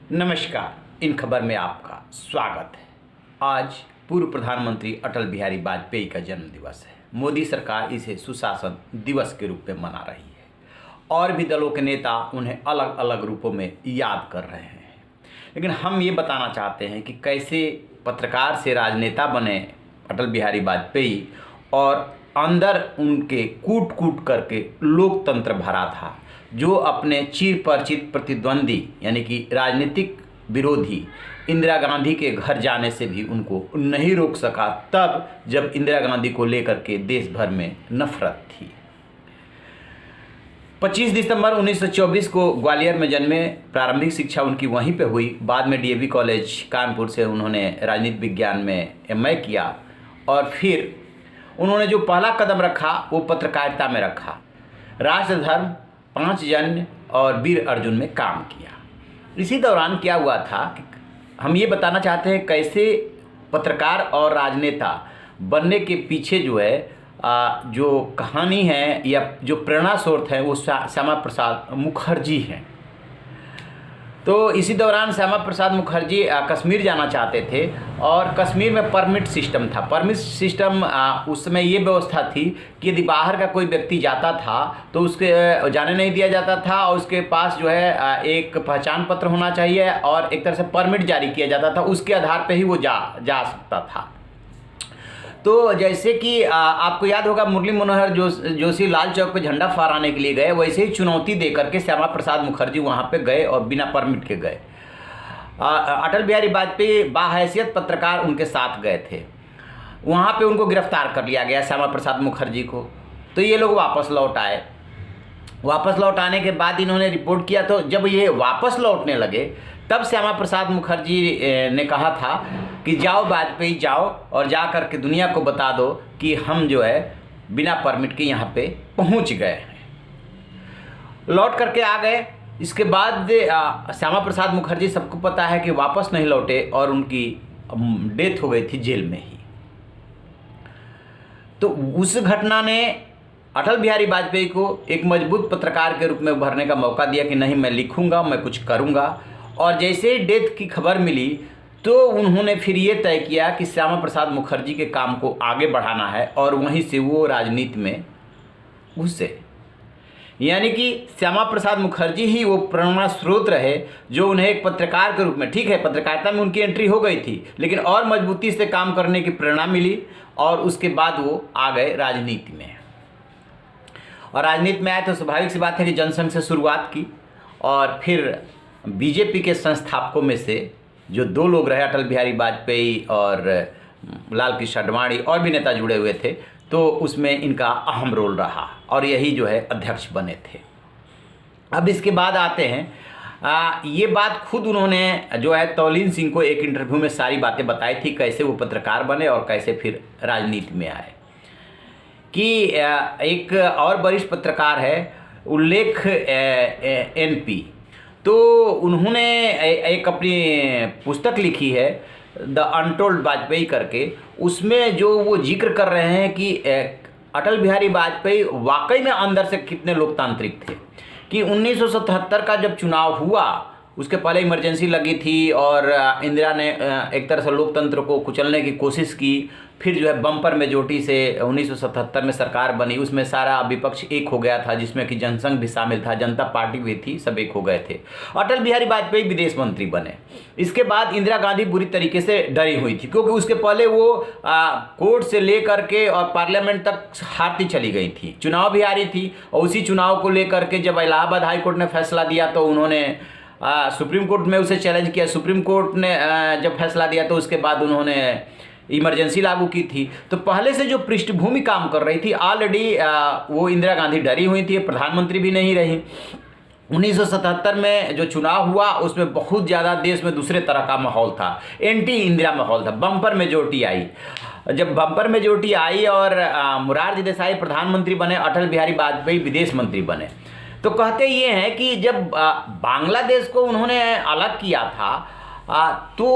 नमस्कार। इन खबर में आपका स्वागत है। आज पूर्व प्रधानमंत्री अटल बिहारी वाजपेयी का जन्म दिवस है। मोदी सरकार इसे सुशासन दिवस के रूप में मना रही है और भी दलों के नेता उन्हें अलग अलग रूपों में याद कर रहे हैं। लेकिन हम ये बताना चाहते हैं कि कैसे पत्रकार से राजनेता बने अटल बिहारी वाजपेयी और अंदर उनके कूट कूट करके लोकतंत्र भरा था, जो अपने चिर परिचित प्रतिद्वंदी यानी कि राजनीतिक विरोधी इंदिरा गांधी के घर जाने से भी उनको नहीं रोक सका, तब जब इंदिरा गांधी को लेकर के देश भर में नफरत थी। 25 दिसंबर 1924 को ग्वालियर में जन्मे। प्रारंभिक शिक्षा उनकी वहीं पे हुई। बाद में डीएवी कॉलेज कानपुर से उन्होंने राजनीति विज्ञान में एमए किया और फिर उन्होंने जो पहला कदम रखा वो पत्रकारिता में रखा। राष्ट्रधर्म, 5 जन और वीर अर्जुन में काम किया। इसी दौरान क्या हुआ था कि हम ये बताना चाहते हैं कैसे पत्रकार और राजनेता बनने के पीछे जो है जो कहानी है या जो प्रेरणा स्रोत है वो श्यामा प्रसाद मुखर्जी हैं। तो इसी दौरान श्यामा प्रसाद मुखर्जी कश्मीर जाना चाहते थे और कश्मीर में परमिट सिस्टम था। परमिट सिस्टम उस समय ये व्यवस्था थी कि यदि बाहर का कोई व्यक्ति जाता था तो उसके जाने नहीं दिया जाता था और उसके पास जो है एक पहचान पत्र होना चाहिए और एक तरह से परमिट जारी किया जाता था। उसके आधार पर ही वो जा सकता था। तो जैसे कि आपको याद होगा मुरली मनोहर जोशी लाल चौक पे झंडा फहराने के लिए गए, वैसे ही चुनौती दे करके श्यामा प्रसाद मुखर्जी वहाँ पे गए और बिना परमिट के गए। अटल बिहारी वाजपेयी बाहैसियत पत्रकार उनके साथ गए थे। वहाँ पे उनको गिरफ्तार कर लिया गया श्यामा प्रसाद मुखर्जी को। तो ये लोग वापस लौट आए। वापस लौट आने के बाद इन्होंने रिपोर्ट किया। तो जब ये वापस लौटने लगे तब श्यामा प्रसाद मुखर्जी ने कहा था कि जाओ वाजपेयी, जाओ और जा कर के दुनिया को बता दो कि हम जो है बिना परमिट के यहाँ पे पहुँच गए हैं। लौट करके आ गए। इसके बाद श्यामा प्रसाद मुखर्जी, सबको पता है कि वापस नहीं लौटे और उनकी डेथ हो गई थी जेल में ही। तो उस घटना ने अटल बिहारी वाजपेयी को एक मजबूत पत्रकार के रूप में उभरने का मौका दिया कि नहीं, मैं लिखूंगा, मैं कुछ करूंगा। और जैसे ही डेथ की खबर मिली तो उन्होंने फिर ये तय किया कि श्यामा प्रसाद मुखर्जी के काम को आगे बढ़ाना है और वहीं से वो राजनीति में घुसे। यानी कि श्यामा प्रसाद मुखर्जी ही वो प्रेरणा स्रोत रहे जो उन्हें एक पत्रकार के रूप में, ठीक है पत्रकारिता में उनकी एंट्री हो गई थी, लेकिन और मजबूती से काम करने की प्रेरणा मिली और उसके बाद वो आ गए राजनीति में। और राजनीति में आए तो स्वाभाविक सी बात है कि जनसंघ से शुरुआत की और फिर बीजेपी के संस्थापकों में से जो 2 लोग रहे, अटल बिहारी वाजपेयी और लाल कृष्ण आडवाणी, और भी नेता जुड़े हुए थे, तो उसमें इनका अहम रोल रहा और यही जो है अध्यक्ष बने थे। अब इसके बाद आते हैं ये बात खुद उन्होंने जो है तौलीन सिंह को एक इंटरव्यू में सारी बातें बताई थी, कैसे वो पत्रकार बने और कैसे फिर राजनीति में आए। कि एक और वरिष्ठ पत्रकार है उल्लेख एनपी, तो उन्होंने एक अपनी पुस्तक लिखी है द अनटोल्ड वाजपेयी करके। उसमें जो वो जिक्र कर रहे हैं कि अटल बिहारी वाजपेयी वाकई में अंदर से कितने लोकतांत्रिक थे। कि 1977 का जब चुनाव हुआ उसके पहले इमरजेंसी लगी थी और इंदिरा ने एक तरह से लोकतंत्र को कुचलने की कोशिश की। फिर जो है बम्पर मेजोरिटी से 1977 में सरकार बनी। उसमें सारा विपक्ष एक हो गया था, जिसमें कि जनसंघ भी शामिल था, जनता पार्टी भी थी, सब एक हो गए थे। अटल बिहारी वाजपेयी विदेश मंत्री बने। इसके बाद इंदिरा गांधी बुरी तरीके से डरी हुई थी, क्योंकि उसके पहले वो कोर्ट से लेकर के और पार्लियामेंट तक हारती चली गई थी, चुनाव भी हारी थी। और उसी चुनाव को लेकर के जब इलाहाबाद हाई कोर्ट ने फैसला दिया तो उन्होंने सुप्रीम कोर्ट में उसे चैलेंज किया। सुप्रीम कोर्ट ने जब फैसला दिया तो उसके बाद उन्होंने इमरजेंसी लागू की थी। तो पहले से जो पृष्ठभूमि काम कर रही थी ऑलरेडी, वो इंदिरा गांधी डरी हुई थी, प्रधानमंत्री भी नहीं रही। 1977 में जो चुनाव हुआ उसमें बहुत ज़्यादा देश में दूसरे तरह का माहौल था, एंटी इंदिरा माहौल था। बम्पर मेजोरिटी आई। जब बम्पर मेजोरिटी आई और मोरारजी देसाई प्रधानमंत्री बने, अटल बिहारी वाजपेयी विदेश मंत्री बने। तो कहते ये हैं कि जब बांग्लादेश को उन्होंने अलग किया था तो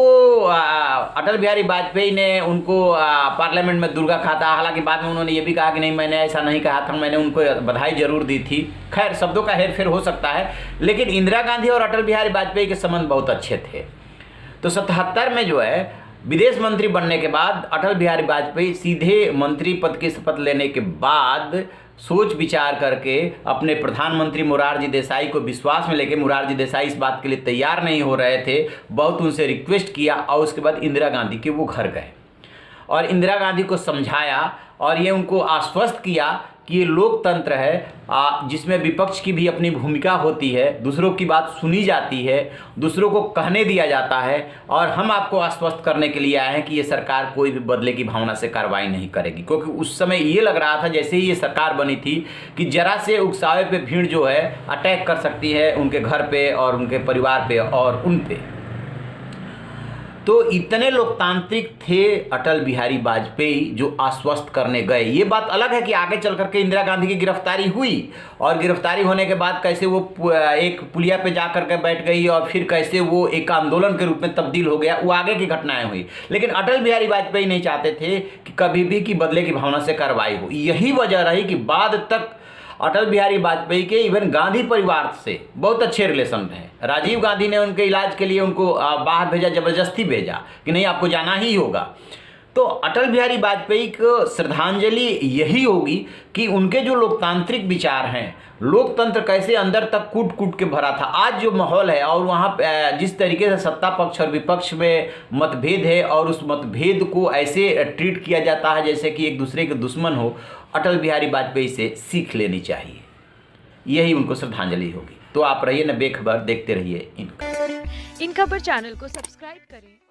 अटल बिहारी वाजपेयी ने उनको पार्लियामेंट में दुर्गा कहा था। हालांकि बाद में उन्होंने ये भी कहा कि नहीं, मैंने ऐसा नहीं कहा था, मैंने उनको बधाई जरूर दी थी। खैर, शब्दों का हेरफेर हो सकता है, लेकिन इंदिरा गांधी और अटल बिहारी वाजपेयी के संबंध बहुत अच्छे थे। तो 77 में जो है विदेश मंत्री बनने के बाद अटल बिहारी वाजपेयी सीधे मंत्री पद की शपथ लेने के बाद सोच विचार करके अपने प्रधानमंत्री मोरारजी देसाई को विश्वास में लेके, मोरारजी देसाई इस बात के लिए तैयार नहीं हो रहे थे, बहुत उनसे रिक्वेस्ट किया और उसके बाद इंदिरा गांधी के वो घर गए और इंदिरा गांधी को समझाया और ये उनको आश्वस्त किया कि ये लोकतंत्र है जिसमें विपक्ष की भी अपनी भूमिका होती है, दूसरों की बात सुनी जाती है, दूसरों को कहने दिया जाता है और हम आपको आश्वस्त करने के लिए आए हैं कि ये सरकार कोई भी बदले की भावना से कार्रवाई नहीं करेगी। क्योंकि उस समय ये लग रहा था जैसे ही ये सरकार बनी थी कि जरा से उकसावे पे भीड़ जो है अटैक कर सकती है उनके घर पे और उनके परिवार पे और उन पे। तो इतने लोकतांत्रिक थे अटल बिहारी वाजपेयी जो आश्वस्त करने गए। ये बात अलग है कि आगे चल करके इंदिरा गांधी की गिरफ्तारी हुई और गिरफ्तारी होने के बाद कैसे वो एक पुलिया पे जा करके बैठ गई और फिर कैसे वो एक आंदोलन के रूप में तब्दील हो गया, वो आगे की घटनाएं हुई। लेकिन अटल बिहारी वाजपेयी नहीं चाहते थे कि कभी भी कि बदले की भावना से कार्रवाई हो। यही वजह रही कि बाद तक अटल बिहारी वाजपेयी के इवन गांधी परिवार से बहुत अच्छे रिलेशन रहे। राजीव गांधी ने उनके इलाज के लिए उनको बाहर भेजा, ज़बरदस्ती भेजा कि नहीं आपको जाना ही होगा। तो अटल बिहारी वाजपेयी को श्रद्धांजलि यही होगी कि उनके जो लोकतांत्रिक विचार हैं, लोकतंत्र कैसे अंदर तक कूट कूट के भरा था। आज जो माहौल है और वहाँ जिस तरीके से सत्ता पक्ष और विपक्ष में मतभेद है और उस मतभेद को ऐसे ट्रीट किया जाता है जैसे कि एक दूसरे के दुश्मन हो, अटल बिहारी वाजपेयी से सीख लेनी चाहिए। यही उनको श्रद्धांजलि होगी। तो आप रहिए न बेखबर, देखते रहिए इन खबर चैनल को सब्सक्राइब करें।